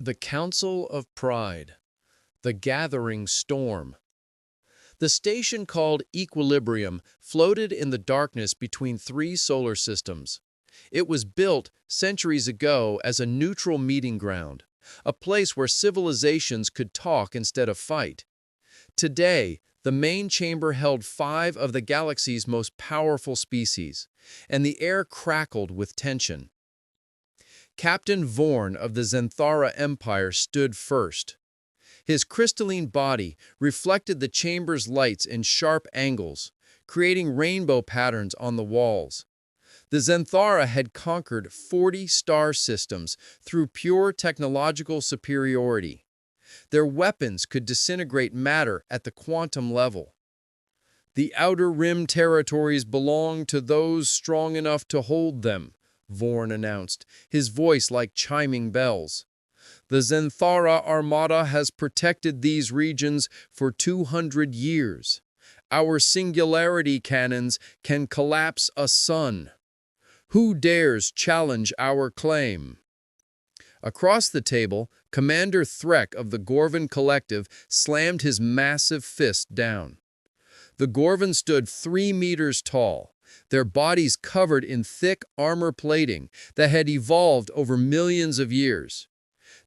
The Council of Pride. The Gathering Storm. The station called Equilibrium floated in the darkness between three solar systems. It was built centuries ago as a neutral meeting ground, a place where civilizations could talk instead of fight. Today, the main chamber held 5 of the galaxy's most powerful species, and the air crackled with tension. Captain Vorn of the Zenthara Empire stood first. His crystalline body reflected the chamber's lights in sharp angles, creating rainbow patterns on the walls. The Zenthara had conquered 40 star systems through pure technological superiority. Their weapons could disintegrate matter at the quantum level. "The Outer Rim territories belong to those strong enough to hold them," Vorn announced, his voice like chiming bells. "The Zenthara Armada has protected these regions for 200 years. Our singularity cannons can collapse a sun. Who dares challenge our claim?" Across the table, Commander Threk of the Gorvan Collective slammed his massive fist down. The Gorvan stood 3 meters tall, their bodies covered in thick armor plating that had evolved over millions of years.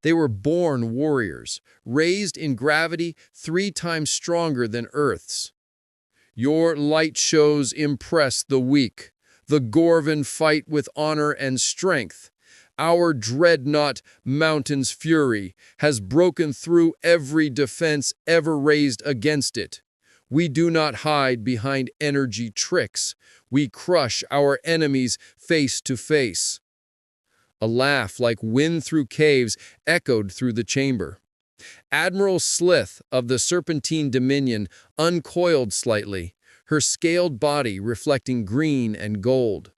They were born warriors, raised in gravity 3 times stronger than Earth's. "Your light shows impress the weak. The Gorvan fight with honor and strength. Our dreadnought, Mountain's Fury, has broken through every defense ever raised against it. We do not hide behind energy tricks. We crush our enemies face to face." A laugh like wind through caves echoed through the chamber. Admiral Slith of the Serpentine Dominion uncoiled slightly, her scaled body reflecting green and gold.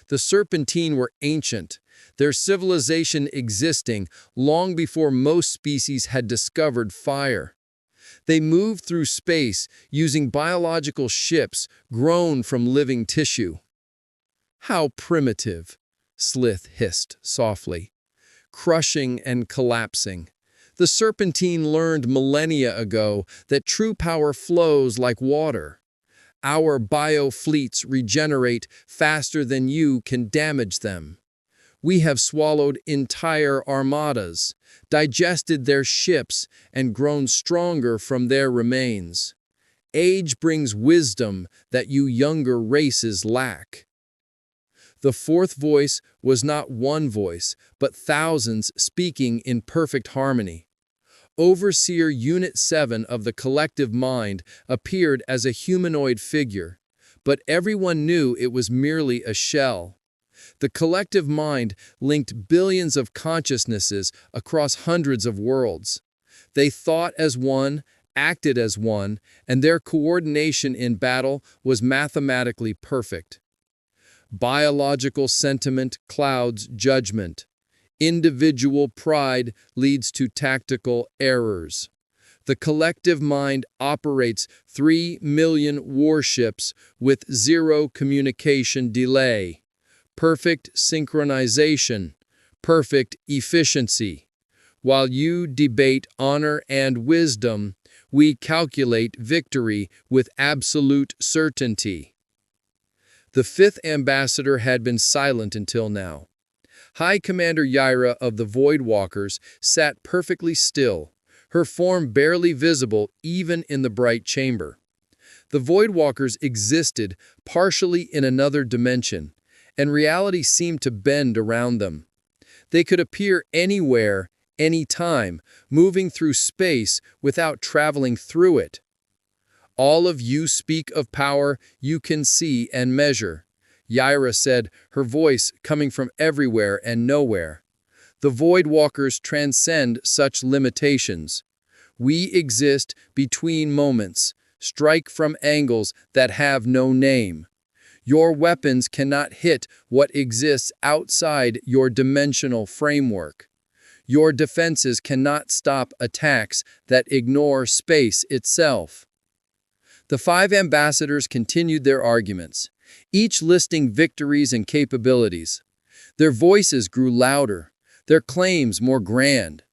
The Serpentine were ancient, their civilization existing long before most species had discovered fire. They moved through space using biological ships grown from living tissue. "How primitive," Slith hissed softly. "Crushing and collapsing. The Serpentine learned millennia ago that true power flows like water. Our biofleets regenerate faster than you can damage them. We have swallowed entire armadas, digested their ships, and grown stronger from their remains. Age brings wisdom that you younger races lack." The fourth voice was not one voice, but thousands speaking in perfect harmony. Overseer Unit 7 of the Collective Mind appeared as a humanoid figure, but everyone knew it was merely a shell. The Collective Mind linked billions of consciousnesses across hundreds of worlds. They thought as one, acted as one, and their coordination in battle was mathematically perfect. Biological sentiment clouds judgment. Individual pride leads to tactical errors. The Collective Mind operates 3 million warships with 0 communication delay. Perfect synchronization, perfect efficiency. While you debate honor and wisdom, we calculate victory with absolute certainty. The 5th ambassador had been silent until now. High Commander Yaira of the Voidwalkers sat perfectly still, her form barely visible even in the bright chamber. The Voidwalkers existed partially in another dimension, and reality seemed to bend around them. They could appear anywhere, anytime, moving through space without traveling through it. "All of you speak of power you can see and measure," Yaira said, her voice coming from everywhere and nowhere. "The Voidwalkers transcend such limitations. We exist between moments, strike from angles that have no name. Your weapons cannot hit what exists outside your dimensional framework. Your defenses cannot stop attacks that ignore space itself." The 5 ambassadors continued their arguments, each listing victories and capabilities. Their voices grew louder, their claims more grand.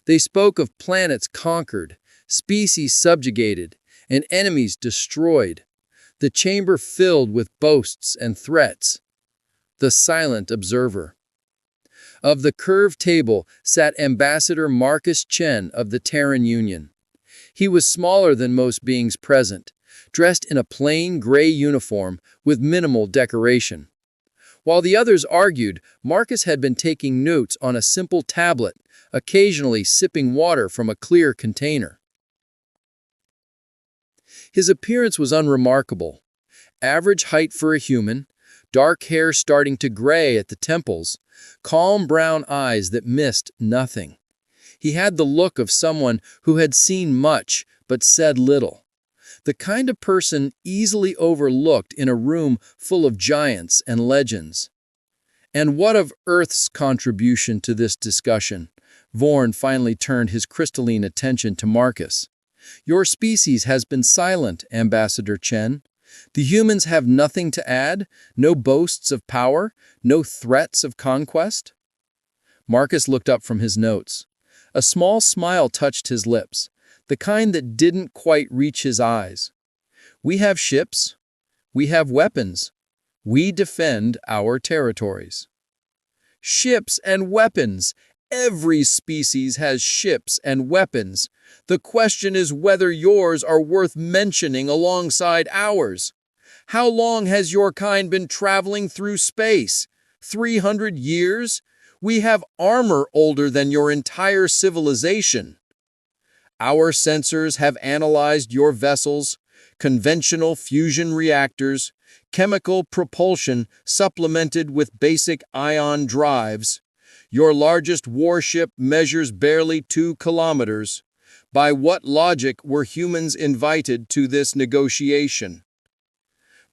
They spoke of planets conquered, species subjugated, and enemies destroyed. The chamber filled with boasts and threats. The silent observer. Of the curved table sat Ambassador Marcus Chen of the Terran Union. He was smaller than most beings present, dressed in a plain gray uniform with minimal decoration. While the others argued, Marcus had been taking notes on a simple tablet, occasionally sipping water from a clear container. His appearance was unremarkable. Average height for a human, dark hair starting to gray at the temples, calm brown eyes that missed nothing. He had the look of someone who had seen much but said little. The kind of person easily overlooked in a room full of giants and legends. And what of Earth's contribution to this discussion? Vorn finally turned his crystalline attention to Marcus. Your species has been silent, Ambassador Chen. The humans have nothing to add, no boasts of power, no threats of conquest. Marcus looked up from his notes. A small smile touched his lips, the kind that didn't quite reach his eyes. We have ships. We have weapons. We defend our territories. Ships and weapons. Every species has ships and weapons. The question is whether yours are worth mentioning alongside ours. How long has your kind been traveling through space? 300 years? We have armor older than your entire civilization. Our sensors have analyzed your vessels, conventional fusion reactors, chemical propulsion supplemented with basic ion drives. Your largest warship measures barely 2 kilometers. By what logic were humans invited to this negotiation?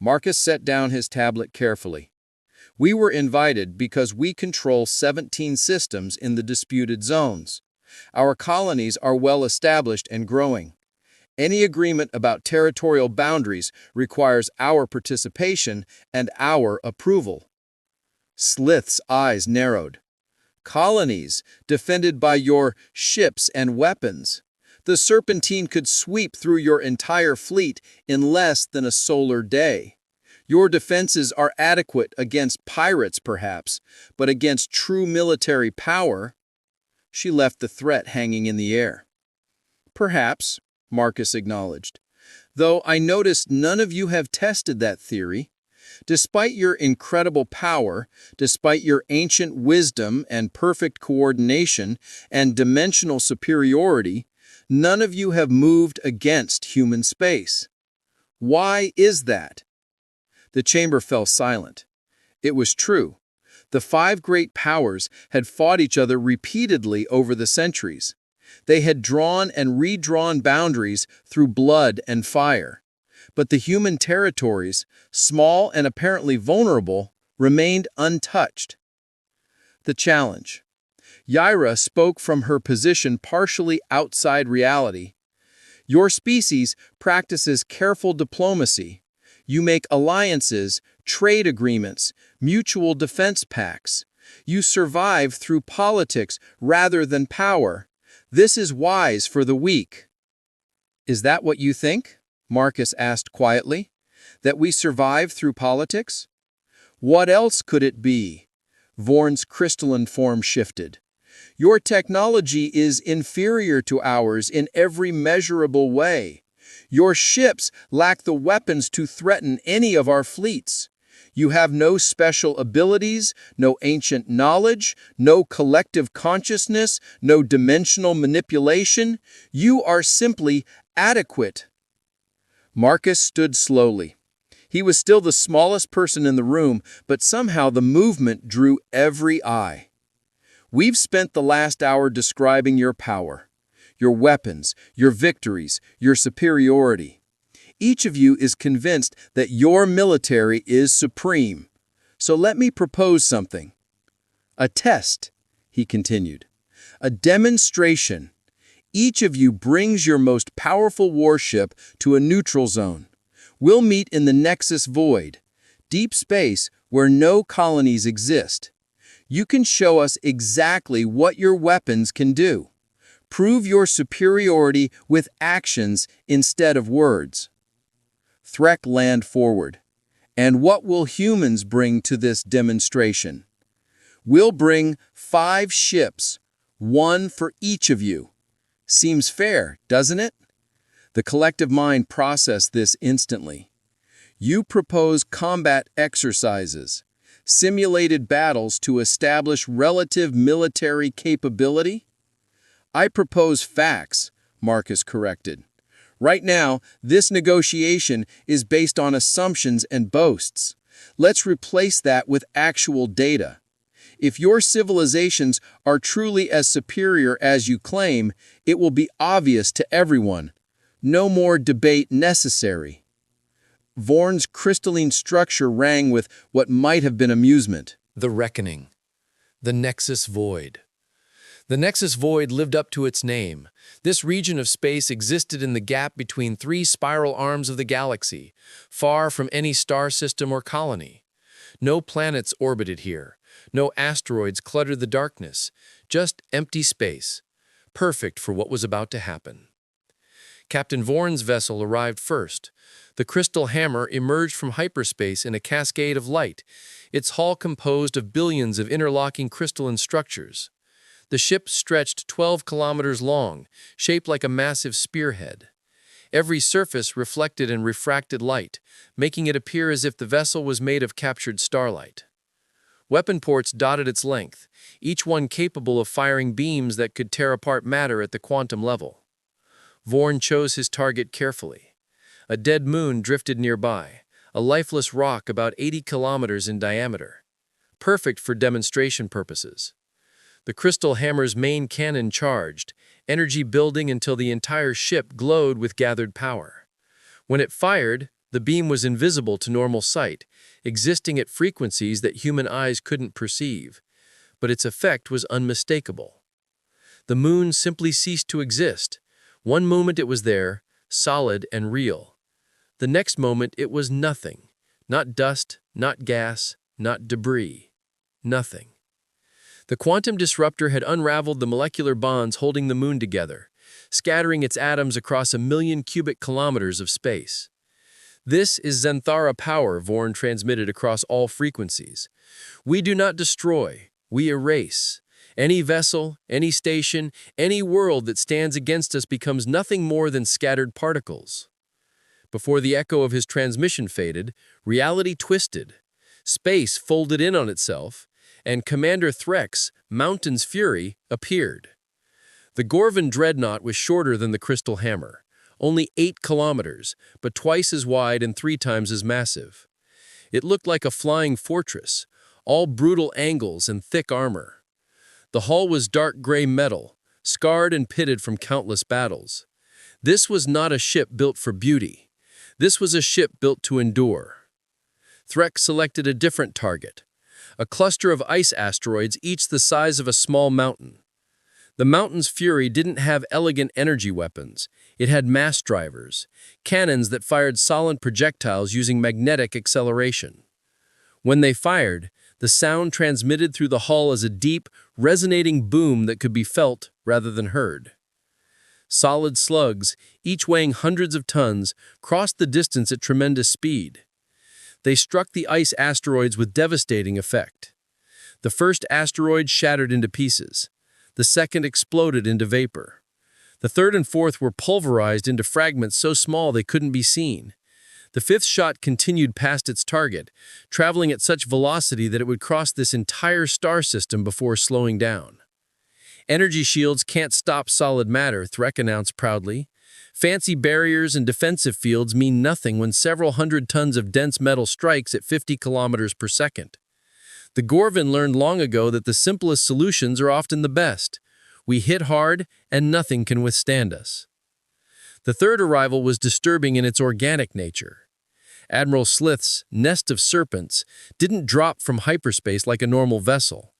Marcus set down his tablet carefully. We were invited because we control 17 systems in the disputed zones. Our colonies are well established and growing. Any agreement about territorial boundaries requires our participation and our approval. Slith's eyes narrowed. Colonies defended by your ships and weapons. The Serpentine could sweep through your entire fleet in less than a solar day. Your defenses are adequate against pirates, perhaps, but against true military power. She left the threat hanging in the air. Perhaps, Marcus acknowledged, though I noticed none of you have tested that theory. Despite your incredible power, despite your ancient wisdom and perfect coordination and dimensional superiority, none of you have moved against human space. Why is that? The chamber fell silent. It was true. The 5 great powers had fought each other repeatedly over the centuries. They had drawn and redrawn boundaries through blood and fire. But the human territories, small and apparently vulnerable, remained untouched. The challenge. Yaira spoke from her position partially outside reality. Your species practices careful diplomacy. You make alliances, trade agreements, mutual defense pacts. You survive through politics rather than power. This is wise for the weak. Is that what you think? Marcus asked quietly. That we survive through politics? What else could it be? Vorn's crystalline form shifted. Your technology is inferior to ours in every measurable way. Your ships lack the weapons to threaten any of our fleets. You have no special abilities, no ancient knowledge, no collective consciousness, no dimensional manipulation. You are simply adequate. Marcus stood slowly. He was still the smallest person in the room, but somehow the movement drew every eye. We've spent the last hour describing your power, your weapons, your victories, your superiority. Each of you is convinced that your military is supreme. So let me propose something. A test, he continued. A demonstration. Each of you brings your most powerful warship to a neutral zone. We'll meet in the Nexus Void, deep space where no colonies exist. You can show us exactly what your weapons can do. Prove your superiority with actions instead of words. Threk land forward. And what will humans bring to this demonstration? We'll bring 5 ships, 1 for each of you. Seems fair, doesn't it? The collective mind processed this instantly. You propose combat exercises, simulated battles to establish relative military capability? I propose facts, Marcus corrected. Right now, this negotiation is based on assumptions and boasts. Let's replace that with actual data. If your civilizations are truly as superior as you claim, it will be obvious to everyone. No more debate necessary. Vorn's crystalline structure rang with what might have been amusement. The reckoning. The Nexus Void. The Nexus Void lived up to its name. This region of space existed in the gap between 3 spiral arms of the galaxy, far from any star system or colony. No planets orbited here. No asteroids cluttered the darkness. Just empty space, perfect for what was about to happen. Captain Vorn's vessel arrived first. The crystal hammer emerged from hyperspace in a cascade of light, its hull composed of billions of interlocking crystalline structures. The ship stretched 12 kilometers long, shaped like a massive spearhead. Every surface reflected and refracted light, making it appear as if the vessel was made of captured starlight. Weapon ports dotted its length, each one capable of firing beams that could tear apart matter at the quantum level. Vorn chose his target carefully. A dead moon drifted nearby, a lifeless rock about 80 kilometers in diameter. Perfect for demonstration purposes. The crystal hammer's main cannon charged, energy building until the entire ship glowed with gathered power. When it fired, the beam was invisible to normal sight, existing at frequencies that human eyes couldn't perceive, but its effect was unmistakable. The moon simply ceased to exist. One moment it was there, solid and real. The next moment it was nothing. Not dust, not gas, not debris. Nothing. The quantum disruptor had unraveled the molecular bonds holding the moon together, scattering its atoms across 1,000,000 cubic kilometers of space. This is Zenthara power, Vorn transmitted across all frequencies. We do not destroy, we erase. Any vessel, any station, any world that stands against us becomes nothing more than scattered particles. Before the echo of his transmission faded, reality twisted. Space folded in on itself, and Commander Threk's Mountain's Fury appeared. The Gorvan dreadnought was shorter than the crystal hammer, only 8 kilometers, but twice as wide and 3 times as massive. It looked like a flying fortress, all brutal angles and thick armor. The hull was dark gray metal, scarred and pitted from countless battles. This was not a ship built for beauty. This was a ship built to endure. Threk selected a different target, a cluster of ice asteroids each the size of a small mountain. The Mountain's Fury didn't have elegant energy weapons. It had mass drivers, cannons that fired solid projectiles using magnetic acceleration. When they fired, the sound transmitted through the hull as a deep, resonating boom that could be felt rather than heard. Solid slugs, each weighing hundreds of tons, crossed the distance at tremendous speed. They struck the ice asteroids with devastating effect. The first asteroid shattered into pieces. The second exploded into vapor. The third and fourth were pulverized into fragments so small they couldn't be seen. The fifth shot continued past its target, traveling at such velocity that it would cross this entire star system before slowing down. Energy shields can't stop solid matter, Threk announced proudly. Fancy barriers and defensive fields mean nothing when several hundred tons of dense metal strikes at 50 kilometers per second. The Gorvan learned long ago that the simplest solutions are often the best. We hit hard, and nothing can withstand us. The third arrival was disturbing in its organic nature. Admiral Slith's nest of serpents didn't drop from hyperspace like a normal vessel.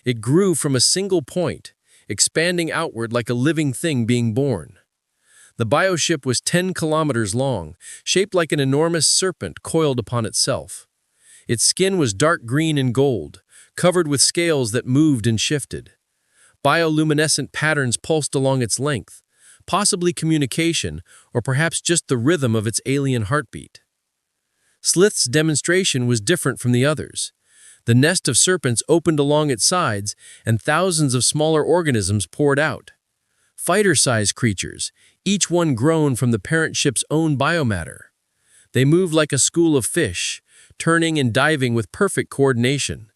It grew from a single point, expanding outward like a living thing being born. The bioship was 10 kilometers long, shaped like an enormous serpent coiled upon itself. Its skin was dark green and gold, covered with scales that moved and shifted. Bioluminescent patterns pulsed along its length, possibly communication, or perhaps just the rhythm of its alien heartbeat. Slith's demonstration was different from the others. The nest of serpents opened along its sides, and thousands of smaller organisms poured out. Fighter-sized creatures, each one grown from the parent ship's own biomatter. They moved like a school of fish, turning and diving with perfect coordination.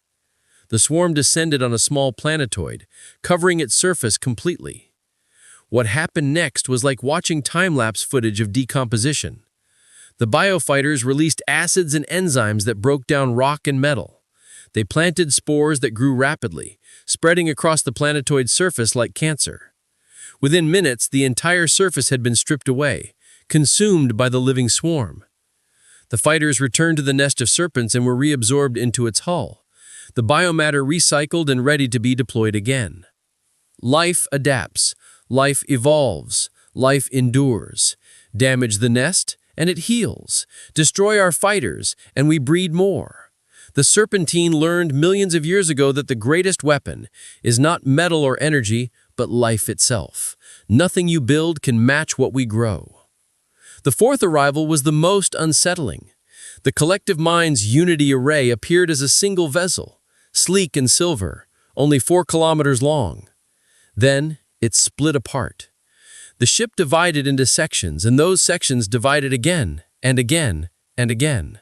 The swarm descended on a small planetoid, covering its surface completely. What happened next was like watching time-lapse footage of decomposition. The biofighters released acids and enzymes that broke down rock and metal. They planted spores that grew rapidly, spreading across the planetoid's surface like cancer. Within minutes, the entire surface had been stripped away, consumed by the living swarm. The fighters returned to the nest of serpents and were reabsorbed into its hull, the biomatter recycled and ready to be deployed again. Life adapts, life evolves, life endures. Damage the nest, and it heals. Destroy our fighters, and we breed more. The serpentine learned millions of years ago that the greatest weapon is not metal or energy, but life itself. Nothing you build can match what we grow. The fourth arrival was the most unsettling. The collective mind's unity array appeared as a single vessel, sleek and silver, only 4 kilometers long. Then it split apart. The ship divided into sections, and those sections divided again and again and again.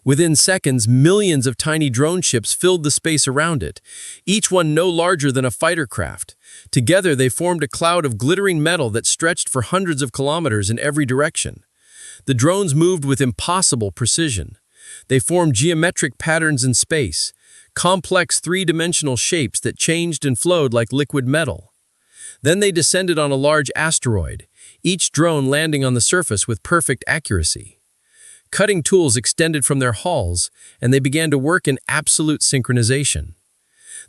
Within seconds, millions of tiny drone ships filled the space around it, each one no larger than a fighter craft. Together, they formed a cloud of glittering metal that stretched for hundreds of kilometers in every direction. The drones moved with impossible precision. They formed geometric patterns in space, complex three-dimensional shapes that changed and flowed like liquid metal. Then they descended on a large asteroid, each drone landing on the surface with perfect accuracy. Cutting tools extended from their hulls, and they began to work in absolute synchronization.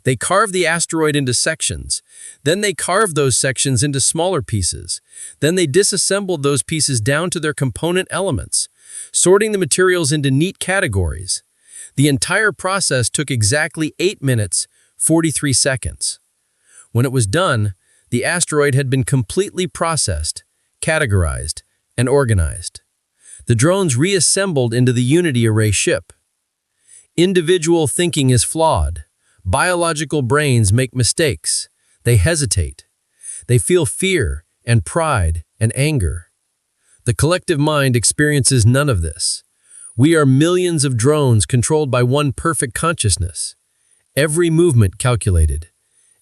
They carved the asteroid into sections. Then they carved those sections into smaller pieces. Then they disassembled those pieces down to their component elements, sorting the materials into neat categories. The entire process took exactly 8 minutes, 43 seconds. When it was done, the asteroid had been completely processed, categorized, and organized. The drones reassembled into the Unity Array ship. Individual thinking is flawed. Biological brains make mistakes. They hesitate. They feel fear and pride and anger. The collective mind experiences none of this. We are millions of drones controlled by one perfect consciousness. Every movement calculated.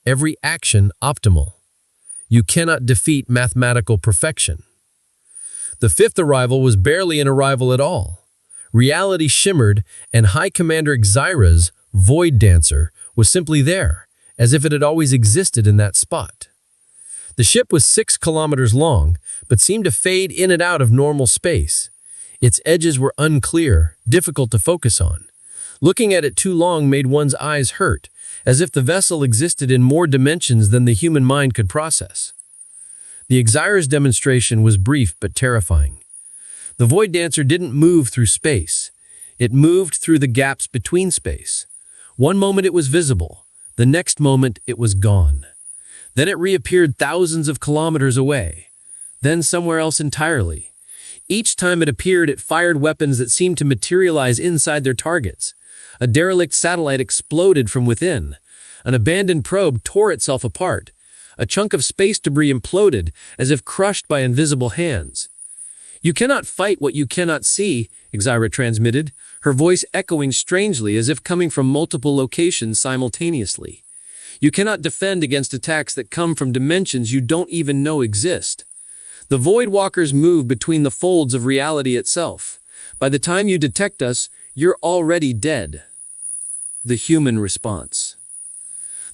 Every action optimal. You cannot defeat mathematical perfection. The fifth arrival was barely an arrival at all. Reality shimmered, and High Commander Xyra's Void Dancer was simply there, as if it had always existed in that spot. The ship was 6 kilometers long, but seemed to fade in and out of normal space. Its edges were unclear, difficult to focus on. Looking at it too long made one's eyes hurt, as if the vessel existed in more dimensions than the human mind could process. The Xyra's demonstration was brief but terrifying. The Void Dancer didn't move through space. It moved through the gaps between space. One moment it was visible, the next moment it was gone. Then it reappeared thousands of kilometers away, then somewhere else entirely. Each time it appeared, it fired weapons that seemed to materialize inside their targets. A derelict satellite exploded from within. An abandoned probe tore itself apart. A chunk of space debris imploded, as if crushed by invisible hands. "You cannot fight what you cannot see," Xyra transmitted, her voice echoing strangely as if coming from multiple locations simultaneously. "You cannot defend against attacks that come from dimensions you don't even know exist. The Void Walkers move between the folds of reality itself. By the time you detect us, you're already dead." The human response.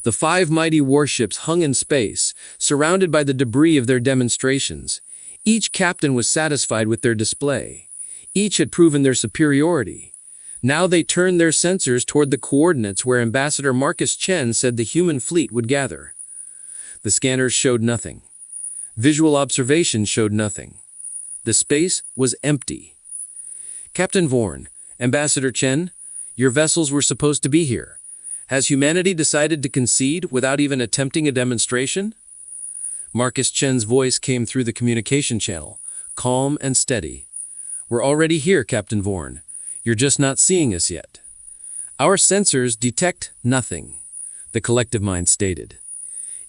The 5 mighty warships hung in space, surrounded by the debris of their demonstrations. Each captain was satisfied with their display. Each had proven their superiority. Now they turned their sensors toward the coordinates where Ambassador Marcus Chen said the human fleet would gather. The scanners showed nothing. Visual observation showed nothing. The space was empty. "Captain Vorn, Ambassador Chen, your vessels were supposed to be here. Has humanity decided to concede without even attempting a demonstration? Marcus Chen's voice came through the communication channel, calm and steady. We're already here, Captain Vorn. You're just not seeing us yet. Our sensors detect nothing, the collective mind stated.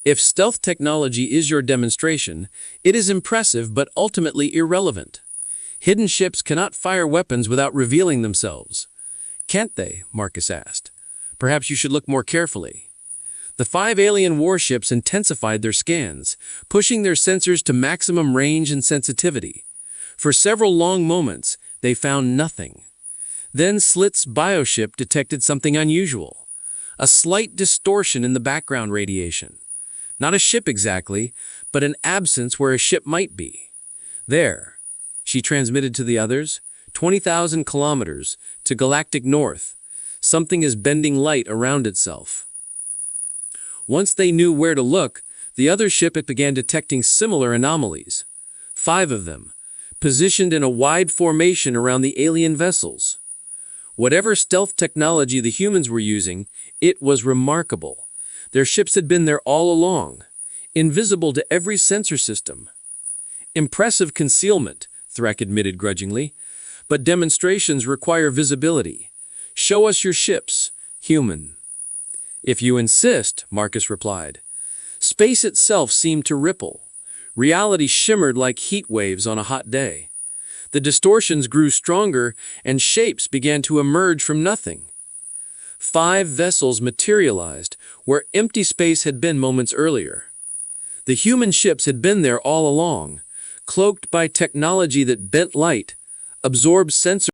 If stealth technology is your demonstration, it is impressive but ultimately irrelevant. Hidden ships cannot fire weapons without revealing themselves. Can't they? Marcus asked. Perhaps you should look more carefully. The 5 alien warships intensified their scans, pushing their sensors to maximum range and sensitivity. For several long moments, they found nothing. Then Slit's bioship detected something unusual. A slight distortion in the background radiation. Not a ship exactly, but an absence where a ship might be. There, she transmitted to the others, 20,000 kilometers, to galactic north. Something is bending light around itself. Once they knew where to look, the other ship began detecting similar anomalies. 5 of them, positioned in a wide formation around the alien vessels. Whatever stealth technology the humans were using, it was remarkable. Their ships had been there all along, invisible to every sensor system. Impressive concealment, Threk admitted grudgingly, but demonstrations require visibility. Show us your ships, human. If you insist, Marcus replied. Space itself seemed to ripple. Reality shimmered like heat waves on a hot day. The distortions grew stronger, and shapes began to emerge from nothing. 5 vessels materialized where empty space had been moments earlier. The human ships had been there all along, cloaked by technology that bent light, absorbed sensor